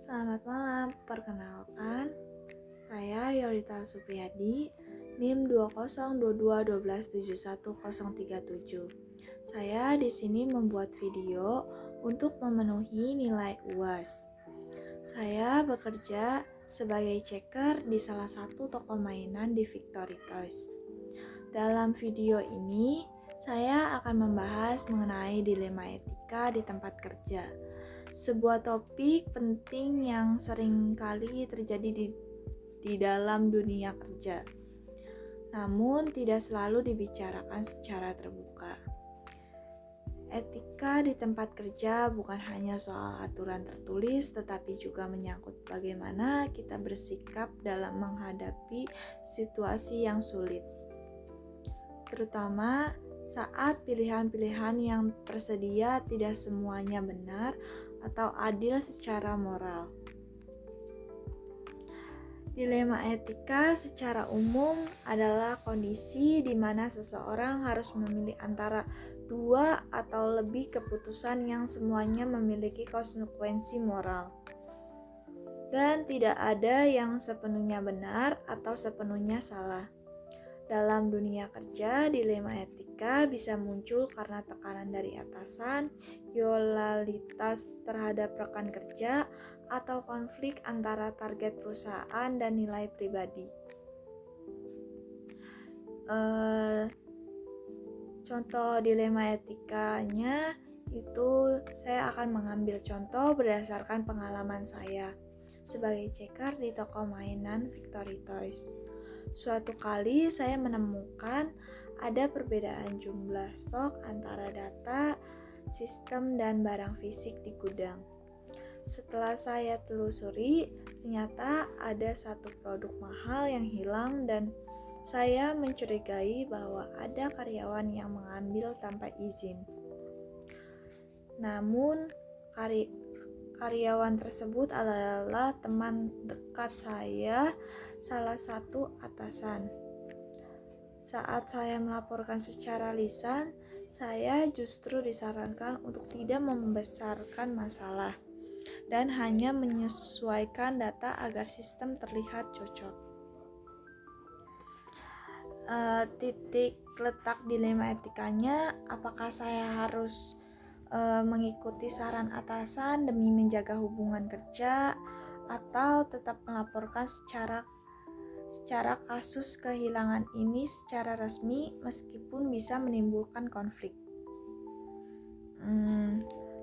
Selamat malam, perkenalkan, saya Yolita Supriyadi, NIM 202212137. Saya di sini membuat video untuk memenuhi nilai UAS. Saya bekerja sebagai checker di salah satu toko mainan di Victory Toys. Dalam video ini, saya akan membahas mengenai dilema etika di tempat kerja. Sebuah topik penting yang sering kali terjadi di dalam dunia kerja, namun tidak selalu dibicarakan secara terbuka. Etika di tempat kerja bukan hanya soal aturan tertulis, tetapi juga menyangkut bagaimana kita bersikap dalam menghadapi situasi yang sulit, terutama saat pilihan-pilihan yang tersedia tidak semuanya benar atau adil secara moral. Dilema etika secara umum adalah kondisi di mana seseorang harus memilih antara dua atau lebih keputusan yang semuanya memiliki konsekuensi moral. Dan tidak ada yang sepenuhnya benar atau sepenuhnya salah. Dalam dunia kerja, dilema etika bisa muncul karena tekanan dari atasan, loyalitas terhadap rekan kerja, atau konflik antara target perusahaan dan nilai pribadi. Contoh dilema etikanya itu saya akan mengambil contoh berdasarkan pengalaman saya sebagai checker di toko mainan Victory Toys. Suatu kali saya menemukan ada perbedaan jumlah stok antara data, sistem, dan barang fisik di gudang. Setelah saya telusuri, ternyata ada satu produk mahal yang hilang dan saya mencurigai bahwa ada karyawan yang mengambil tanpa izin. Namun, karyawan tersebut adalah teman dekat saya, salah satu atasan. Saat saya melaporkan secara lisan, saya justru disarankan untuk tidak membesarkan masalah dan hanya menyesuaikan data agar sistem terlihat cocok. Titik letak dilema etikanya, apakah saya harus mengikuti saran atasan demi menjaga hubungan kerja atau tetap melaporkan secara kasus kehilangan ini secara resmi meskipun bisa menimbulkan konflik.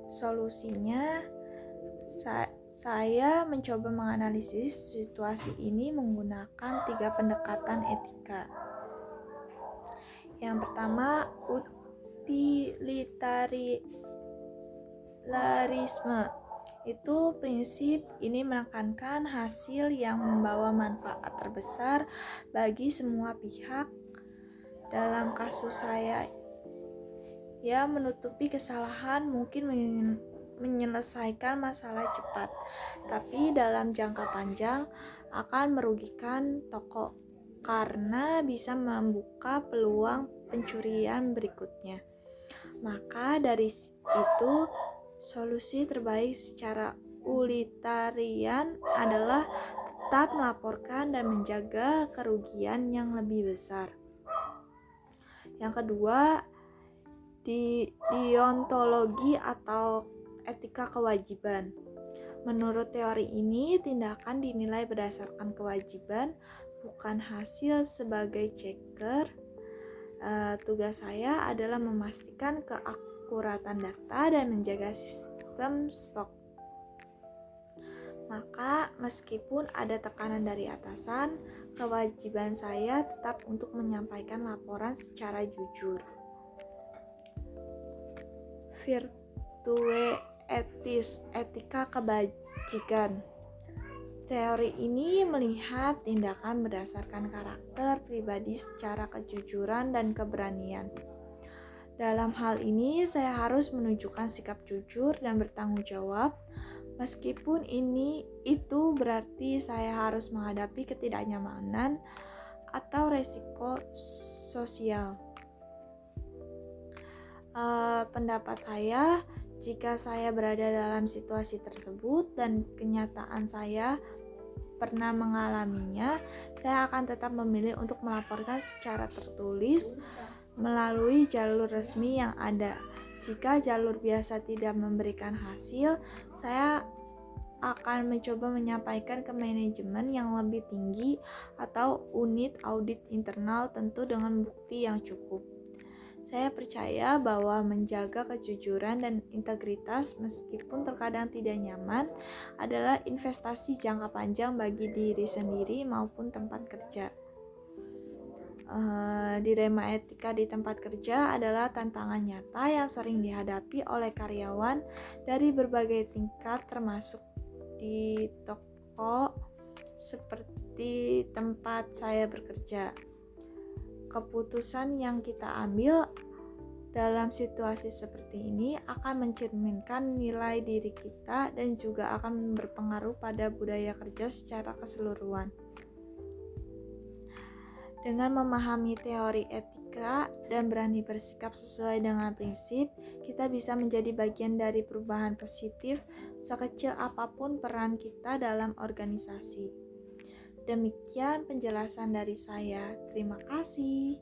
Solusinya, saya mencoba menganalisis situasi ini menggunakan 3 pendekatan etika. Yang pertama, utilitarisme. Itu prinsip ini menekankan hasil yang membawa manfaat terbesar bagi semua pihak. Dalam kasus saya, ya menutupi kesalahan mungkin menyelesaikan masalah cepat, tapi dalam jangka panjang akan merugikan toko karena bisa membuka peluang pencurian berikutnya. Maka dari itu, solusi terbaik secara utilitarian adalah tetap melaporkan dan menjaga kerugian yang lebih besar. Yang kedua, deontologi atau etika kewajiban. Menurut teori ini, tindakan dinilai berdasarkan kewajiban, bukan hasil. Sebagai checker, tugas saya adalah memastikan keakuratan data dan menjaga sistem stok. Maka meskipun ada tekanan dari atasan, kewajiban saya tetap untuk menyampaikan laporan secara jujur. Virtue etis, etika kebajikan. Teori ini melihat tindakan berdasarkan karakter pribadi secara kejujuran dan keberanian. Dalam hal ini, saya harus menunjukkan sikap jujur dan bertanggung jawab, meskipun itu berarti saya harus menghadapi ketidaknyamanan atau resiko sosial. Pendapat saya, Jika saya berada dalam situasi tersebut dan kenyataan saya pernah mengalaminya, saya akan tetap memilih untuk melaporkan secara tertulis melalui jalur resmi yang ada. Jika jalur biasa tidak memberikan hasil, saya akan mencoba menyampaikan ke manajemen yang lebih tinggi atau unit audit internal, tentu dengan bukti yang cukup. Saya percaya bahwa menjaga kejujuran dan integritas meskipun terkadang tidak nyaman adalah investasi jangka panjang bagi diri sendiri maupun tempat kerja. Dilema etika di tempat kerja adalah tantangan nyata yang sering dihadapi oleh karyawan dari berbagai tingkat, termasuk di toko seperti tempat saya bekerja. Keputusan yang kita ambil dalam situasi seperti ini akan mencerminkan nilai diri kita dan juga akan berpengaruh pada budaya kerja secara keseluruhan. Dengan memahami teori etika dan berani bersikap sesuai dengan prinsip, kita bisa menjadi bagian dari perubahan positif sekecil apapun peran kita dalam organisasi. Demikian penjelasan dari saya. Terima kasih.